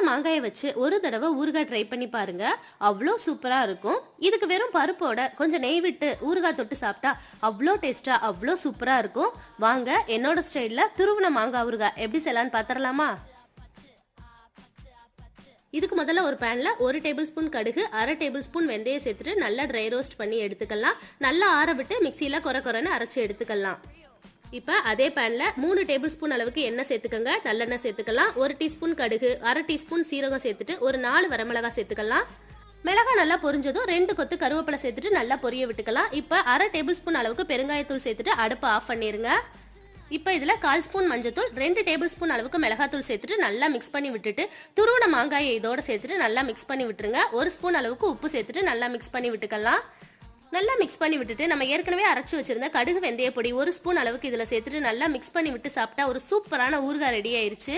மாங்காயை வச்சு ஒரு தடவை ஊறுகாய் ட்ரை பண்ணி பாருங்க. அவ்வளோ சூப்பரா இருக்கும். இதுக்கு வெறும் பருப்போட கொஞ்சம் நெய் விட்டு ஊறுகாய் தொட்டு சாப்பிட்டா அவ்வளோ டேஸ்டா அவ்வளோ சூப்பரா இருக்கும். வாங்க என்னோட ஸ்டைல்ல துருவன மாங்காய் ஊறுகாய் எப்படி செய்யலாம்னு பாத்திரலாமா? இதுக்கு முதல்ல ஒரு பேன்ல 1 டேபிள் ஸ்பூன் கடுகு, 1/2 டேபிள் ஸ்பூன் வெந்தயம் சேர்த்துட்டு நல்லா ட்ரை ரோஸ்ட் பண்ணி எடுத்துக்கலாம். நல்லா ஆற விட்டு மிக்சியில கொரன்னு அரைச்சு எடுத்துக்கலாம். இப்போ அதே பேன்ல 3 டேபிள் ஸ்பூன் அளவுக்கு எண்ணெய் சேர்த்துக்கங்க. நல்லெண்ணெய் சேர்த்துக்கலாம். 1 டீஸ்பூன் கடுகு, 1/2 டீஸ்பூன் சீரகம் சேர்த்துட்டு ஒரு 4 வரமிளகாய் சேர்த்துக்கலாம். மிளகாய் நல்லா பொரிஞ்சதும் 2 கொத்து கருவேப்பிலை சேர்த்துட்டு நல்லா பொரிய விட்டுக்கலாம். இப்போ 1/2 டேபிள் ஸ்பூன் அளவுக்கு பெருங்காயத்தூள் சேர்த்துட்டு அடுப்பை ஆஃப் பண்ணிருங்க. இப்போ இதில் 1/4 ஸ்பூன் மஞ்சத்தூள், 2 டேபிள் ஸ்பூன் அளவுக்கு மிளகாத்தூள் சேர்த்துட்டு நல்லா மிக்ஸ் பண்ணி விட்டுட்டு துருவன மாங்காயை இதோட சேர்த்துட்டு நல்லா மிக்ஸ் பண்ணி விட்டுருங்க. 1 ஸ்பூன் அளவுக்கு உப்பு சேர்த்துட்டு நல்லா மிக்ஸ் பண்ணி விட்டுக்கலாம். நல்லா மிக்ஸ் பண்ணி விட்டுட்டு நம்ம ஏற்கனவே அரைச்சி வச்சிருந்த கடுகு வெந்தய பொடி 1 ஸ்பூன் அளவுக்கு இதில் சேர்த்துட்டு நல்லா மிக்ஸ் பண்ணி விட்டு சாப்பிட்டா ஒரு சூப்பரான ஊறுகாய் ரெடி ஆயிருச்சு.